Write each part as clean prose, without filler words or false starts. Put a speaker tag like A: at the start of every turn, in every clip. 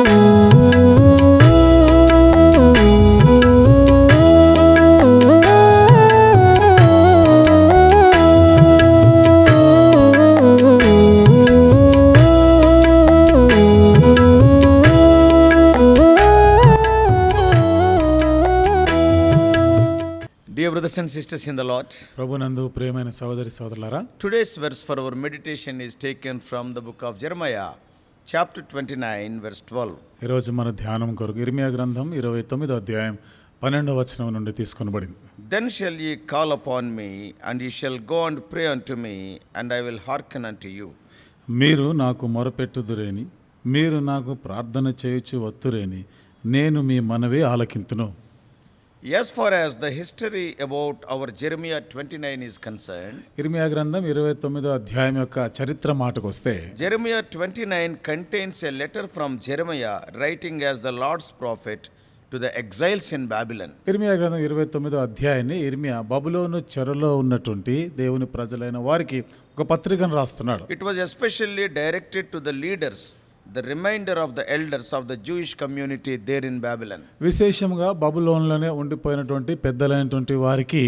A: Dear brothers and sisters in the Lord,
B: ప్రభునందు ప్రియమైన సహోదరి సహోదరులారా,
A: today's verse for our meditation is taken from the book of Jeremiah, chapter 29, verse 12.
B: ఈరోజు మన ధ్యానం కొరకు ఇర్మియా గ్రంథం 29వ అధ్యాయం 12వ వచనం నుండి తీసుకొనబడింది.
A: Then shall ye call upon me, and ye shall go and pray unto me, and I will hearken unto you.
B: మీరు నాకు మొరపెట్టుదురేని, మీరు నాకు ప్రార్థన చేయుచు వత్తురేని, నేను మీ మనవి ఆలకింతును.
A: As far as the history about our Jeremiah 29 is concerned,
B: ఇర్మియా గ్రంథం 29వ అధ్యాయం యొక్క చరిత్ర మాటకు వస్తే,
A: Jeremiah 29 contains a letter from Jeremiah writing as the Lord's prophet to the exiles in Babylon.
B: ఇర్మియా గ్రంథం 29వ అధ్యాయాన్ని ఇర్మియా బబులోను చెరలో ఉన్నటువంటి దేవుని ప్రజలైన వారికి ఒక పత్రికను రాస్తున్నాడు.
A: It was especially directed to the leaders, the remainder of the elders of the Jewish community there in Babylon.
B: విశేషంగా బబులోనులోనే ఉండిపోయినటువంటి పెద్దలైనటువంటి వారికి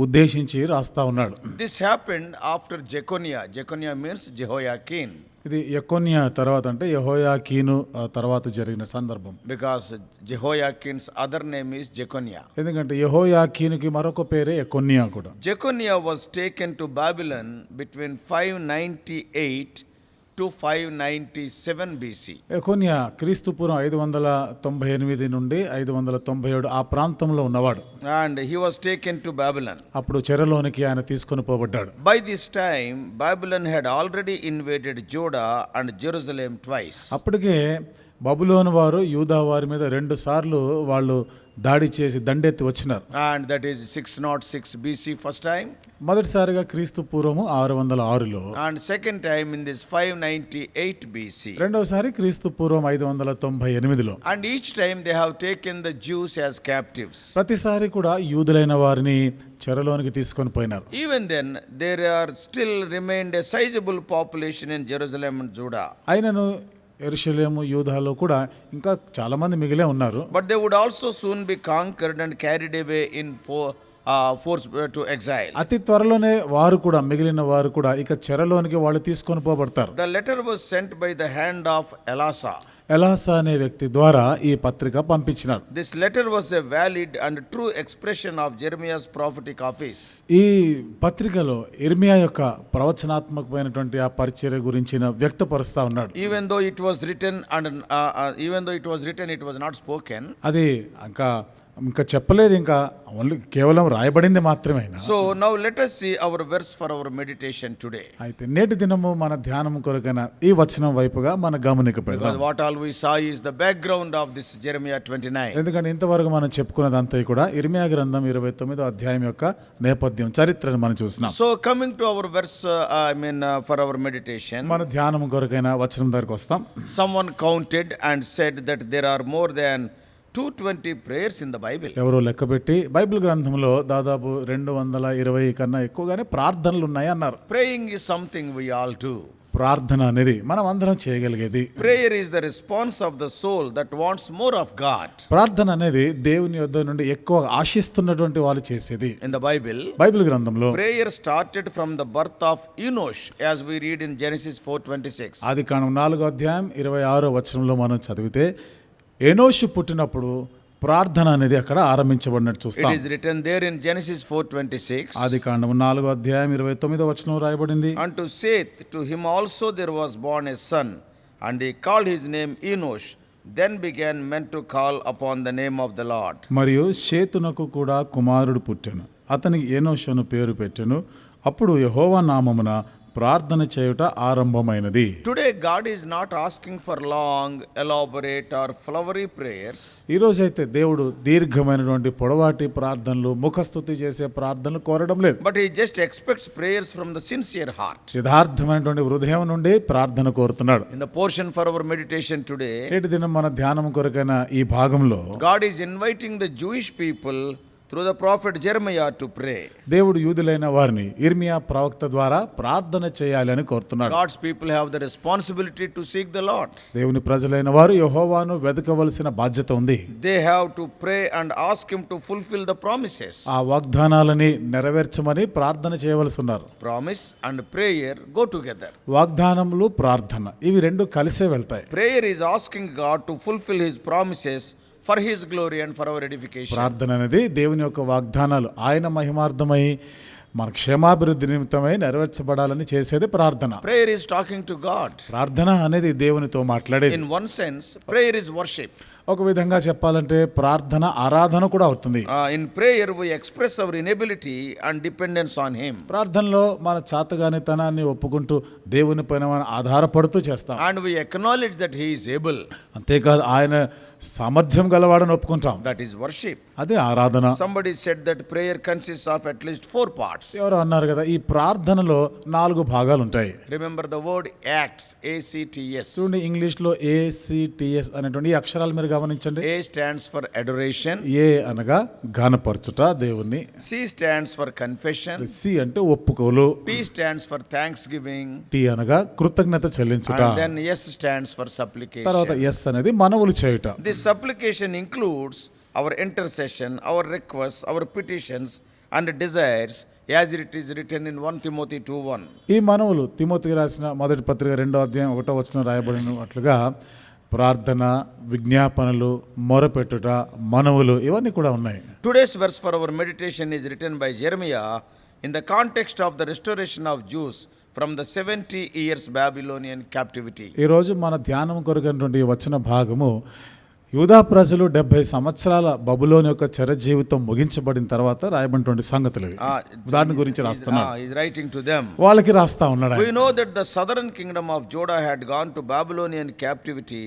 B: ఉద్దేశించి రాస్తా ఉన్నాడు.
A: This happened after Jeconiah. Jeconiah means Jehoiakim.
B: ఇది యెకొన్యా తర్వాత అంటే యెహోయాకీను తర్వాత జరిగిన సందర్భం.
A: Because Jehoiakim's other name is Jeconiah.
B: ఎందుకంటే యెహోయాకీనుకి మరొక పేరే యెకొన్యా కూడా.
A: Jeconiah was taken to Babylon between 598 to 597 BC.
B: యెకొన్యా క్రీస్తు పూర్వం 598 నుండి 597 ఆ ప్రాంతంలో ఉన్నవాడు.
A: And he was taken to Babylon.
B: అప్పుడు చెరలోనికి ఆయన తీసుకొని పోబడ్డాడు.
A: By this time, Babylon had already invaded Judah and Jerusalem twice.
B: అప్పటికే బబులోను వారు యూదా వారి మీద 2 సార్లు వాళ్ళు దాడి చేసి దండెత్తి వచ్చినారు.
A: And that is 606 BC first time.
B: మొదటిసారిగా క్రీస్తు పూర్వము 606లో,
A: And second time in this 598 BC.
B: రెండవసారి క్రీస్తు పూర్వం 598లో.
A: And each time they have taken the Jews as captives.
B: ప్రతిసారి కూడా యూదులైన వారిని చెరలోనికి తీసుకొని పోయినారు.
A: Even then there are still remained a sizable population in Jerusalem and Judah.
B: అయినను యెరూషలేము యూదాలో కూడా ఇంకా చాలా మంది మిగిలే ఉన్నారు.
A: But they would also soon be conquered and carried away in force to exile.
B: అతి త్వరలోనే వారు కూడా మిగిలిన వారు కూడా ఇక చెరలోనికి వాళ్ళు తీసుకొని పోబడతారు.
A: The letter was sent by the hand of Elasah.
B: ఎలాసా అనే వ్యక్తి ద్వారా ఈ పత్రిక పంపించినారు.
A: This letter was a valid and true expression of Jeremiah's prophetic office.
B: ఈ పత్రికలో ఇర్మియా యొక్క ప్రవచనాత్మకమైనటువంటి ఆ పరిచర్య గురించిన వ్యక్తపరుస్తా ఉన్నాడు.
A: Even though it was written it was not spoken.
B: అది ఇంకా చెప్పలేదు, ఇంకా ఓన్లీ కేవలం రాయబడింది మాత్రమే.
A: So now let us see our verse for our meditation today.
B: అయితే నేటి దినము మన ధ్యానం కొరకైన ఈ వచనం వైపుగా మన గమనిక పెడదాం.
A: Because what all we saw is the background of this Jeremiah 29.
B: ఎందుకంటే ఇంతవరకు మనం చెప్పుకున్నదంతా కూడా ఇర్మియా గ్రంథం 29వ అధ్యాయం యొక్క నేపథ్యం, చరిత్రను మనం చూస్తున్నాం.
A: So coming to our verse for our meditation,
B: మన ధ్యానం కొరకైన వచనం దగ్గరికి వస్తాం.
A: someone counted and said that there are more than 220 prayers in the Bible.
B: ఎవరో లెక్కబెట్టి బైబిల్ గ్రంథంలో దాదాపు 220 కన్నా ఎక్కువగానే ప్రార్థనలు ఉన్నాయి అన్నారు.
A: Praying is something we all do.
B: ప్రార్థన అనేది మనం అందరం చేయగలిగేది.
A: Prayer is the response of the soul that wants more of God.
B: ప్రార్థన అనేది దేవుని యొద్ద నుండి ఎక్కువ ఆశిస్తున్నటువంటి వాళ్ళు చేసేది.
A: In the Bible,
B: బైబిల్ గ్రంథంలో
A: prayer started from the birth of Enosh, as we read in Genesis 4:26.
B: ఆదికాండం 4వ అధ్యాయం 26వ వచనంలో మనం చదివితే ఎనోషు పుట్టినప్పుడు ప్రార్థన అనేది అక్కడ ఆరంభించబడినట్టు చూస్తాం.
A: It is written there in Genesis 4:26.
B: ఆదికాండం 4వ అధ్యాయం 29వ వచనం రాయబడింది.
A: Unto Seth, to him also there was born a son, and he called his name Enosh. Then began men to call upon the name of the Lord.
B: మరియు షేతునకు కూడా కుమారుడు పుట్టెను, అతనికి ఎనోషు అను పేరు పెట్టెను. అప్పుడు యెహోవా నామమున ప్రార్థన చేయుట ఆరంభమైనది.
A: Today God is not asking for long, elaborate or flowery prayers.
B: ఈ రోజైతే దేవుడు దీర్ఘమైనటువంటి పొడవాటి ప్రార్థనలు, ముఖస్తుతి చేసే ప్రార్థనలు కోరడం లేదు.
A: But he just expects prayers from the sincere heart.
B: యథార్థమైనటువంటి హృదయం నుండి ప్రార్థన కోరుతున్నాడు.
A: In the portion for our meditation today,
B: నేటి దినం మన ధ్యానం కొరకైన ఈ భాగంలో
A: God is inviting the Jewish people through the prophet Jeremiah to pray.
B: దేవుడు యూదులైన వారిని ఇర్మియా ప్రవక్త ద్వారా ప్రార్థన చేయాలని కోరుతున్నాడు.
A: God's people have the responsibility to seek the Lord.
B: దేవుని ప్రజలైన వారు యెహోవాను వెదకవలసిన బాధ్యత ఉంది.
A: They have to pray and ask him to fulfill the promises.
B: ఆ వాగ్దానాలని నెరవేర్చమని ప్రార్థన చేయవలసి ఉన్నారు.
A: Promise and prayer go together.
B: వాగ్దానములు ప్రార్థన ఇవి రెండు కలిసే వెళ్తాయి.
A: Prayer is asking God to fulfill his promises for his glory and for our edification.
B: ప్రార్థన అనేది దేవుని యొక్క వాగ్దానాలు ఆయన మహిమార్థమై మన క్షేమాభివృద్ధి నిమిత్తమై నెరవేర్చబడాలని చేసేది ప్రార్థన.
A: Prayer is talking to God.
B: ప్రార్థన అనేది దేవునితో మాట్లాడేది.
A: In one sense, prayer is worship.
B: ఒక విధంగా చెప్పాలంటే ప్రార్థన ఆరాధన కూడా అవుతుంది.
A: In prayer we express our inability and dependence on him.
B: ప్రార్థనలో మన చాతగానితనాన్ని ఒప్పుకుంటూ దేవుని పైన మనం ఆధారపడుతూ చేస్తాం.
A: And we acknowledge that he is able.
B: అంతేకాదు ఆయన సామర్థ్యం గలవాడని ఒప్పుకుంటాం.
A: That is worship.
B: అదే ఆరాధన.
A: Somebody said that prayer consists of at least 4 parts.
B: ఎవరో అన్నారు కదా ఈ ప్రార్థనలో 4 భాగాలు ఉంటాయి.
A: Remember the word acts, ACTS.
B: చూడండి ఇంగ్లీష్లో ACTS అనేటువంటి ఈ అక్షరాలు మీరు గమనించండి.
A: A stands for adoration.
B: ఏ అనగా ఘనపరచుట దేవుణ్ణి.
A: C stands for confession.
B: C అంటే ఒప్పుకోలు.
A: T stands for thanksgiving.
B: T అనగా కృతజ్ఞత చెల్లించుట.
A: And then S stands for supplication.
B: తర్వాత ఎస్ అనేది మనవులు చేయుట.
A: This supplication includes our intercession, our requests, our petitions and desires as it is written in 1 Timothy 2:1.
B: ఈ మనవులు తిమోతికి రాసిన మొదటి పత్రిక 2వ అధ్యాయం 1వ వచనం రాయబడినట్లుగా ప్రార్థన, విజ్ఞాపనలు, మొరపెట్టుట, మనవులు ఇవన్నీ కూడా ఉన్నాయి.
A: Today's verse for our meditation is written by Jeremiah in the context of the restoration of Jews from the 70 years Babylonian captivity.
B: ఈ రోజు మన ధ్యానం కొరకైనటువంటి ఈ వచన భాగము యూదా ప్రజలు 70 సంవత్సరాల బబులోను యొక్క చెర జీవితం ముగించబడిన తర్వాత రాయబడినటువంటి సంగతులు ఇవి. దాని గురించి రాస్తున్నాడు.
A: He is writing to them.
B: వాళ్ళకి రాస్తా ఉన్నాడు.
A: We know that the southern kingdom of Judah had gone to Babylonian captivity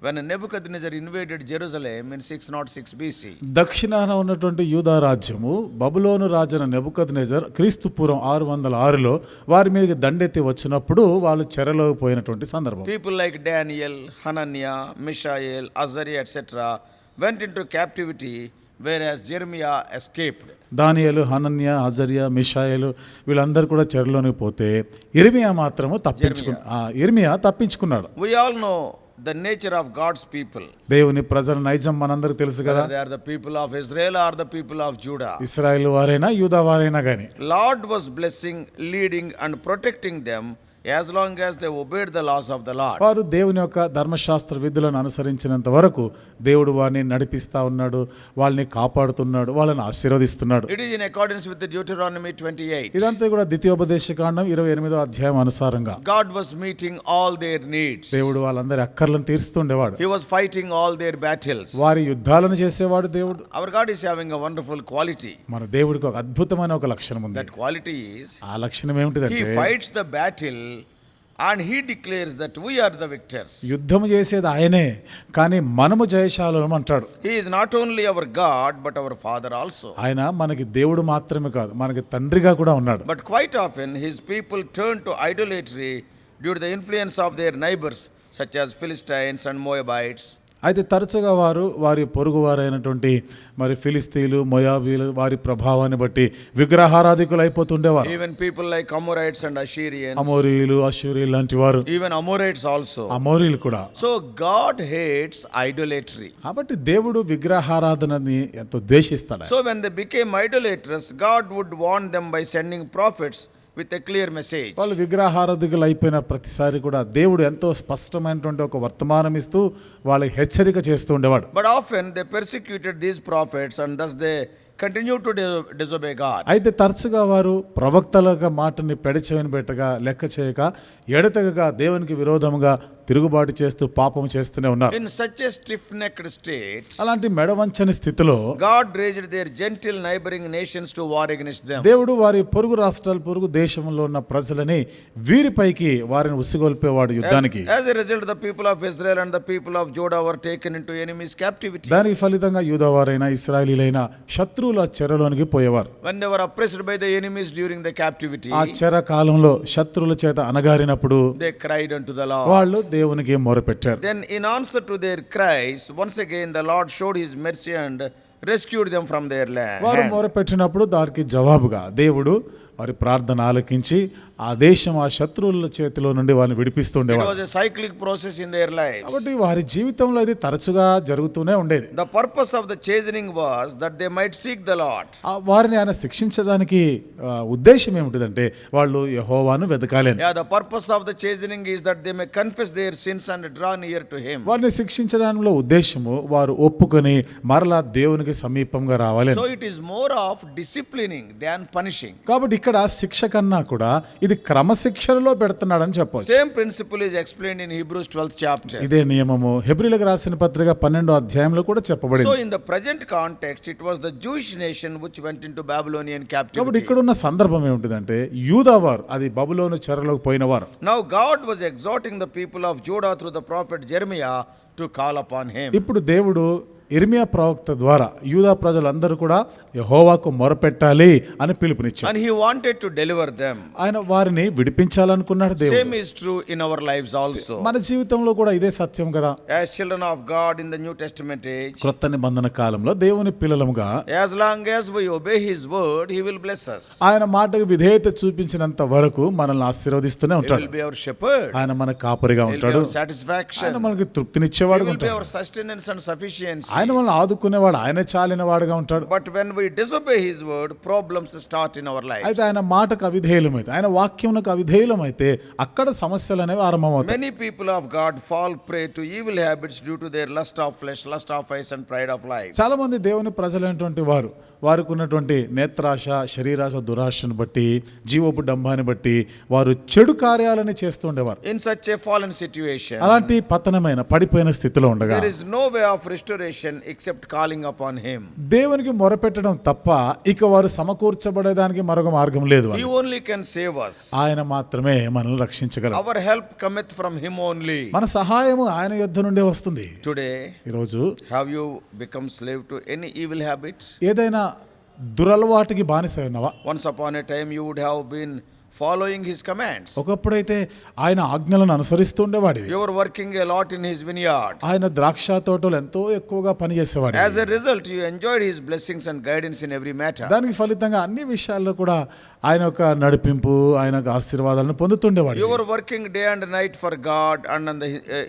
A: when Nebuchadnezzar invaded Jerusalem in 606 BC.
B: దక్షిణాన ఉన్నటువంటి యూదా రాజ్యము బబులోను రాజైన నెబుకద్నెజర్ క్రీస్తు పూర్వం 606లో వారి మీదకి దండెత్తి వచ్చినప్పుడు వాళ్ళు చెరలో పోయినటువంటి సందర్భం.
A: People like Daniel, Hananiah, Mishael, Azariah etc. went into captivity whereas Jeremiah escaped.
B: దానియేలు, హనన్యా, అజర్యా, మిషాయేలు వీళ్ళందరూ కూడా చెరలోనికి పోతే ఇర్మియా మాత్రము తప్పించుకున్నాడు.
A: We all know the nature of God's people.
B: దేవుని ప్రజల నైజం మనందరికీ తెలుసు కదా.
A: They are the people of Israel or the people of Judah.
B: ఇశ్రాయేలు వారైనా యూదా వారైనా గాని
A: Lord was blessing, leading and protecting them as long as they obeyed the laws of the Lord.
B: వారు దేవుని యొక్క ధర్మశాస్త్ర విధులను అనుసరించినంత వరకు దేవుడు వారిని నడిపిస్తా ఉన్నాడు, వాళ్ళని కాపాడుతున్నాడు, వాళ్ళని ఆశీర్వదిస్తున్నాడు.
A: It is in accordance with the Deuteronomy 28.
B: ఇదంతా కూడా ద్వితీయోపదేశకాండం 28వ అధ్యాయం అనుసారంగా
A: God was meeting all their needs.
B: దేవుడు వాళ్ళందరి అక్కర్లను తీరుస్తుండేవాడు.
A: He was fighting all their battles.
B: వారి యుద్ధాలను చేసేవాడు దేవుడు.
A: Our God is having a wonderful quality.
B: మన దేవుడికి ఒక అద్భుతమైన ఒక లక్షణం ఉంది.
A: That quality is
B: ఆ లక్షణం ఏమిటిదంటే
A: He fights the battle and he declares that we are the victors.
B: యుద్ధము చేసేది ఆయనే, కానీ మనము జయశాలులం అంటాడు.
A: He is not only our God but our Father also.
B: ఆయన మనకి దేవుడు మాత్రమే కాదు, మనకి తండ్రిగా కూడా ఉన్నాడు.
A: But quite often his people turn to idolatry due to the influence of their neighbors such as Philistines and Moabites.
B: అయితే తరచుగా వారి పొరుగువారైనటువంటి మరి ఫిలిస్తీన్లు, మొయాబీలు వారి ప్రభావాన్ని బట్టి విగ్రహారాధికులు అయిపోతుండేవారు.
A: Even people like Amorites and Assyrians.
B: అమోరీలు, అష్షూరీలు లాంటి వారు.
A: Even Amorites also.
B: అమోరీలు కూడా.
A: So God hates idolatry.
B: కాబట్టి దేవుడు విగ్రహారాధనని ఎంతో ద్వేషిస్తాడు.
A: So when they became idolaters, God would warn them by sending prophets with a clear message.
B: వాళ్ళు విగ్రహారాధికులు అయిపోయిన ప్రతిసారి కూడా దేవుడు ఎంతో స్పష్టమైనటువంటి ఒక వర్తమానం ఇస్తూ వాళ్ళకి హెచ్చరిక చేస్తూ ఉండేవాడు.
A: But often they persecuted these prophets and thus they continue to disobey God.
B: అయితే తరచుగా వారు ప్రవక్తల మాటని పెడచెవిన పెట్టగా, లెక్క చేయక, ఎడతెగగా దేవునికి విరోధముగా తిరుగుబాటు చేస్తూ పాపం చేస్తూనే ఉన్నారు.
A: In such a stiff-necked state,
B: అలాంటి మెడవంచని స్థితిలో
A: God raised their gentle neighboring nations to war against them.
B: దేవుడు వారి పొరుగు రాష్ట్రాలు, పొరుగు దేశంలో ఉన్న ప్రజలని వీరిపైకి వారిని ఉసిగొల్పేవాడు యుద్ధానికి.
A: As a result, the people of Israel and the people of Judah were taken into enemies' captivity.
B: దానికి ఫలితంగా యూదావారైనా ఇశ్రాయేలీలైనా శత్రువుల చెరలోనికి పోయేవారు.
A: When they were oppressed by the enemies during the captivity,
B: ఆ చెర కాలంలో శత్రువుల చేత అనగారినప్పుడు
A: they cried unto the Lord.
B: వాళ్ళు దేవునికి మొరపెట్టారు.
A: Then in answer to their cries, once again the Lord showed his mercy and rescued them from their land.
B: వారు మొరపెట్టినప్పుడు దానికి జవాబుగా దేవుడు వారి ప్రార్థన ఆలకించి ఆ దేశం ఆ శత్రువుల చేతిలో నుండి వారిని
A: It
B: విడిపిస్తుండేవాడు.
A: was a cyclic process in their lives.
B: కాబట్టి వారి జీవితంలో ఇది తరచుగా జరుగుతూనే ఉండేది.
A: The purpose of the chastening was that they might seek the Lord.
B: వారిని ఆయన శిక్షించడానికి ఉద్దేశం ఏమిటిదంటే వాళ్ళు యెహోవాను వెతకాలని.
A: Yeah, the purpose of the chastening is that they may confess their sins and draw near to Him.
B: వారిని శిక్షించడంలో ఉద్దేశము వారు ఒప్పుకొని మరలా దేవునికి సమీపంగా రావాలి.
A: So it is more of disciplining than punishing.
B: కాబట్టి ఇక్కడ శిక్ష కన్నా కూడా ఇది క్రమశిక్షణలో పెడుతున్నాడని చెప్పవచ్చు.
A: Same principle is explained in Hebrews 12th chapter.
B: ఇదే నియమము హెబ్రీయులకు రాసిన పత్రిక 12వ అధ్యాయంలో కూడా
A: So
B: చెప్పబడింది.
A: in the present context, it was the Jewish nation which went into Babylonian
B: కాబట్టి
A: captivity.
B: ఇక్కడ ఉన్న సందర్భం ఏమిటిదంటే యూదావారు అది బబులోను చెరలోకి పోయినవారు.
A: Now God was exhorting the people of Judah through the prophet Jeremiah to call upon Him.
B: ఇప్పుడు దేవుడు ఇర్మియా ప్రవక్త ద్వారా యూదా ప్రజలందరూ కూడా యెహోవాకు మొరపెట్టాలి అని పిలుపునిచ్చారు.
A: And He wanted to deliver them.
B: ఆయన వారిని విడిపించాలనుకున్నాడు దేవుడు.
A: Same is true in our lives also.
B: మన జీవితంలో కూడా ఇదే సత్యం కదా.
A: As children of God in the New Testament age,
B: క్రొత్త నిబంధన కాలంలో దేవుని పిల్లలముగా
A: as long as we obey His word, He will bless us.
B: ఆయన మాటకు విధేయత చూపించినంత వరకు మనల్ని ఆశీర్వదిస్తూనే
A: He
B: ఉంటాడు.
A: will be our shepherd.
B: ఆయన మన కాపరిగా
A: He will be
B: ఉంటాడు.
A: our satisfaction.
B: ఆయన మనకి
A: He
B: తృప్తినిచ్చేవాడుగా
A: will be
B: ఉంటాడు.
A: our sustenance and sufficiency.
B: ఆయన మనల్ని ఆదుకునేవాడు, ఆయన చాలిన వాడుగా ఉంటాడు.
A: But when we disobey His word, problems start in our life.
B: అయితే ఆయన మాటకు అవిధేయులమైతే, ఆయన వాక్యమునకు అవిధేయులమైతే అక్కడ సమస్యలు అనేవి ఆరంభమవుతాయి.
A: Many people of God fall prey to evil habits due to their lust of flesh, lust of eyes, and pride of life.
B: చాలా మంది దేవుని ప్రజలైనటువంటి వారికి ఉన్నటువంటి నేత్రాశ, శరీరాశ, దురాశను బట్టి, జీవపు డంబాన్ని బట్టి వారు చెడు కార్యాలని చేస్తూ ఉండేవారు.
A: In such a fallen situation,
B: అలాంటి పతనమైన పడిపోయిన స్థితిలో ఉండగా
A: there is no way of restoration except calling upon Him.
B: దేవునికి మొరపెట్టడం తప్ప ఇక వారు సమకూర్చబడేదానికి మరొక మార్గం లేదు.
A: He only can save us.
B: ఆయన మాత్రమే మనల్ని రక్షించగలరు.
A: Our help cometh from Him only.
B: మన సహాయము ఆయన యొద్ద నుండే వస్తుంది.
A: Today,
B: ఈరోజు
A: have you become slave to any evil habit?
B: ఏదైనా దురలవాటుకి బానిస అయినవా?
A: Once upon a time, you would have been following His commands.
B: ఒకప్పుడైతే ఆయన ఆజ్ఞలను అనుసరిస్తూ ఉండేవాడివి.
A: You were working a lot in His vineyard.
B: ఆయన ద్రాక్ష తోటలు ఎంతో ఎక్కువగా పనిచేసేవాడు.
A: As a result, you enjoyed His blessings and guidance in every matter.
B: దానికి ఫలితంగా అన్ని విషయాల్లో కూడా ఆయన యొక్క నడిపింపు, ఆయన యొక్క ఆశీర్వాదాలను పొందుతుండేవాడు.
A: You were working day and night for God and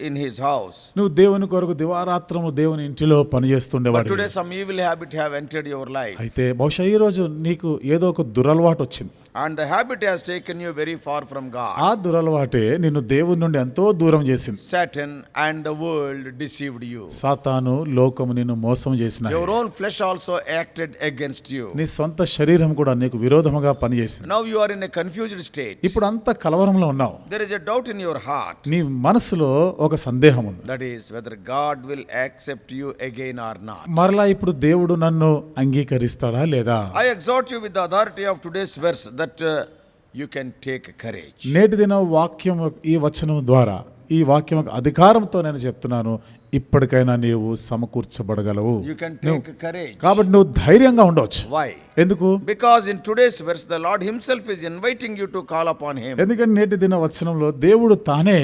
A: in His house.
B: నువ్వు దేవుని కొరకు దివారాత్రము దేవుని ఇంటిలో
A: But
B: పనిచేస్తుండేవాడు.
A: today, some evil habit have entered your life.
B: అయితే బహుశా ఈ రోజు నీకు ఏదో ఒక దురలవాటు వచ్చింది.
A: And the habit has taken you very far from God.
B: ఆ దురలవాటే నిన్ను దేవుని నుండి ఎంతో దూరం చేసింది.
A: Satan and the world deceived you.
B: సాతాను, లోకము నిన్ను మోసం చేసిన.
A: Your own flesh also acted against you.
B: నీ సొంత శరీరం కూడా నీకు విరోధముగా పనిచేసింది.
A: Now you are in a confused state.
B: ఇప్పుడు అంత కలవరంలో ఉన్నావు.
A: There is a doubt in your heart.
B: నీ మనసులో ఒక సందేహం ఉంది.
A: That is whether God will accept you again or not.
B: మరలా ఇప్పుడు దేవుడు నన్ను అంగీకరిస్తాడా లేదా?
A: I exhort you with the authority of today's verse that you can take courage.
B: నేటి దిన వాక్యం, ఈ వచనం ద్వారా, ఈ వాక్యం అధికారంతో నేను చెప్తున్నాను, ఇప్పటికైనా నీవు సమకూర్చబడగలవు.
A: You can take courage.
B: కాబట్టి నువ్వు ధైర్యంగా ఉండవచ్చు.
A: Why?
B: ఎందుకు?
A: Because in today's verse, the Lord Himself is inviting you to call upon Him.
B: ఎందుకంటే నేటి దిన వచనంలో దేవుడు తానే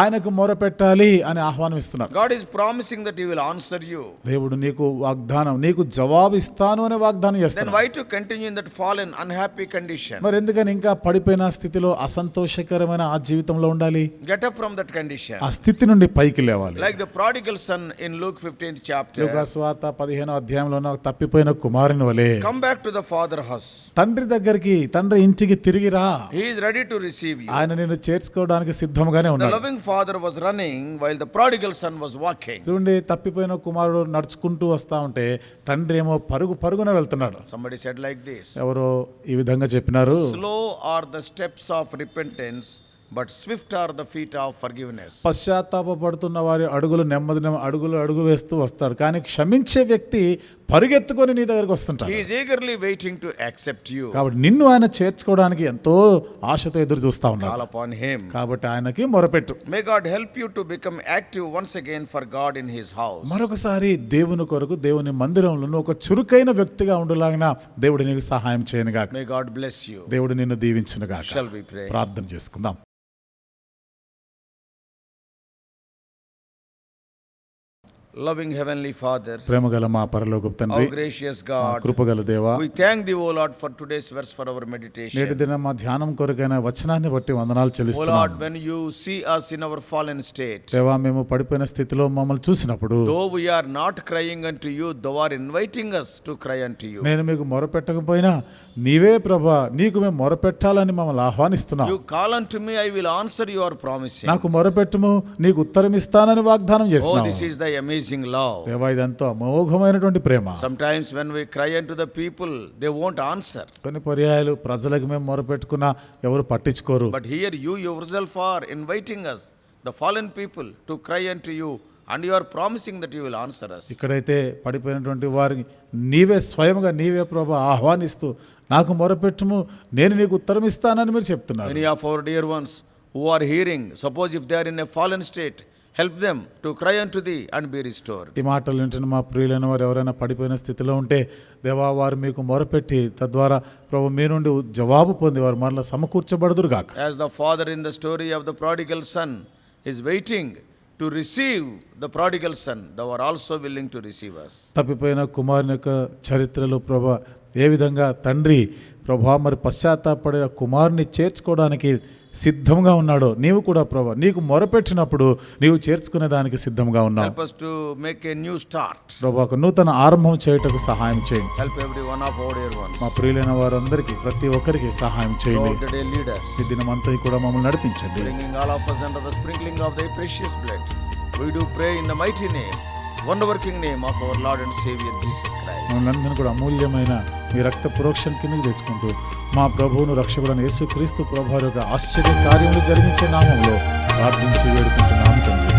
B: ఆయనకు మొరపెట్టాలి అని ఆహ్వానిస్తున్నాడు.
A: God is promising that He will answer you.
B: దేవుడు నీకు వాగ్దానం, నీకు జవాబు ఇస్తాను అనే వాగ్దానం
A: Then
B: చేస్తాడు.
A: why to continue in that fallen, unhappy condition?
B: మరి ఎందుకని ఇంకా పడిపోయిన స్థితిలో, అసంతోషకరమైన ఆ జీవితంలో ఉండాలి?
A: Get up from that condition.
B: ఆ స్థితి నుండి పైకి లేవాలి.
A: Like the prodigal son in Luke 15th chapter.
B: లూకా సువార్త 15వ అధ్యాయంలో ఉన్న తప్పిపోయిన కుమారుని వలె
A: Come back to the father house.
B: తండ్రి దగ్గరికి, తండ్రి ఇంటికి తిరిగి రా.
A: He is ready to receive you.
B: ఆయన నిన్ను చేర్చుకోవడానికి సిద్ధంగానే
A: The
B: ఉన్నాడు.
A: loving father was running while the prodigal son was walking.
B: చూడండి, తప్పిపోయిన కుమారుడు నడుచుకుంటూ వస్తా ఉంటే తండ్రి ఏమో పరుగున వెళ్తున్నాడు.
A: Somebody said like this.
B: ఎవరో ఈ విధంగా చెప్పినారు,
A: Slow are the steps of repentance, but swift are the feet of forgiveness.
B: పశ్చాత్తాపడుతున్న వారి అడుగులు నెమ్మది అడుగు వేస్తూ వస్తాడు, కానీ క్షమించే వ్యక్తి పరిగెత్తుకొని నీ దగ్గరికి వస్తుంటాడు.
A: He is eagerly waiting to accept you.
B: కాబట్టి నిన్ను ఆయన చేర్చుకోవడానికి ఎంతో ఆశతో ఎదురు చూస్తా
A: Call
B: ఉన్నాడు.
A: upon Him.
B: కాబట్టి ఆయనకి మొరపెట్టు.
A: May God help you to become active once again for God in His house.
B: మరొకసారి దేవుని కొరకు, దేవుని మందిరంలో ఒక చురుకైన వ్యక్తిగా ఉండలాగిన దేవుడు నీకు సహాయం చేయనుగాక.
A: May God bless you.
B: దేవుడు నిన్ను దీవించునుగాక.
A: Shall we pray?
B: ప్రార్థన చేసుకుందాం.
A: loving Heavenly Father,
B: ప్రేమగల మా పరలోకపు
A: our
B: తండ్రి,
A: gracious
B: మా
A: God,
B: కృపగల దేవా,
A: we thank thee, O Lord, for today's verse for our meditation.
B: నేటి దినం మా ధ్యానం కొరకైన వచనాన్ని బట్టి వందనాలు
A: O
B: చెల్లిస్తున్నాం.
A: Lord, when you see us in our fallen state,
B: దేవా, మేము పడిపోయిన స్థితిలో మమ్మల్ని చూసినప్పుడు
A: though we are not crying unto you, thou art inviting us to cry unto you.
B: నేను మీకు మొరపెట్టకపోయినా నీవే ప్రభా, నీకు మేము మొరపెట్టాలని మమ్మల్ని ఆహ్వానిస్తున్నాం.
A: You call unto me, I will answer, you are promising.
B: నాకు మొరపెట్టుము, నీకు ఉత్తరం ఇస్తానని వాగ్దానం
A: Oh,
B: చేస్తున్నావు.
A: this is the amazing love.
B: దేవా, ఇదంతా అమోఘమైనటువంటి ప్రేమ.
A: Sometimes when we cry unto the people, they won't answer.
B: కొన్ని పర్యాయాలు ప్రజలకు మేము మొరపెట్టుకున్నా ఎవరు పట్టించుకోరు.
A: But here you yourself are inviting us, the fallen people, to cry unto you, and you are promising that you will answer us.
B: ఇక్కడైతే పడిపోయినటువంటి వారిని నీవే స్వయంగా నీవే ప్రభా ఆహ్వానిస్తూ నాకు మొరపెట్టుము, నేను నీకు ఉత్తరం ఇస్తానని మీరు చెప్తున్నారు.
A: Many of our dear ones who are hearing, suppose if they are in a fallen state, help them to cry unto thee and be restored.
B: ఈ మాటలు వింటున్న మా ప్రియులైన వారు ఎవరైనా పడిపోయిన స్థితిలో ఉంటే దేవా, వారు మీకు మొరపెట్టి తద్వారా ప్రభు మీ నుండి జవాబు పొంది వారు మరలా సమకూర్చబడుదురు గాక.
A: As the father in the story of the prodigal son is waiting to receive the prodigal son, thou art also willing to receive us.
B: తప్పిపోయిన కుమారుని యొక్క చరిత్రలో ప్రభా ఏ విధంగా తండ్రి ప్రభా మరి పశ్చాత్తాపడిన కుమారుని చేర్చుకోవడానికి సిద్ధంగా ఉన్నాడో నీవు కూడా ప్రభా నీకు మొరపెట్టినప్పుడు నీవు చేర్చుకునే దానికి సిద్ధంగా ఉన్నావు.
A: Help us to make a new start.
B: ప్రభా ఒక నూతన ఆరంభం చేయుటకు సహాయం చేయండి.
A: Help every one of our dear ones.
B: మా ప్రియులైన వారందరికీ ప్రతి ఒక్కరికి సహాయం చేయండి.
A: Throughout the day lead us,
B: ఈ దినమంతా కూడా మమ్మల్ని నడిపించండి.
A: bringing all of us under the sprinkling of thy precious blood. We do pray in the mighty name, wonder-working name of our Lord and Savior Jesus Christ.
B: మమ్మల్ని అందరినీ కూడా అమూల్యమైన మీ రక్త ప్రోక్షణ కిందకి తెచ్చుకుంటూ మా ప్రభువును రక్షకుడైన యేసుక్రీస్తు ప్రభువు యొక్క ఆశ్చర్య కార్యములు జరిగించే నామంలో ప్రార్థించి వేడుకుంటున్నాము తండ్రి.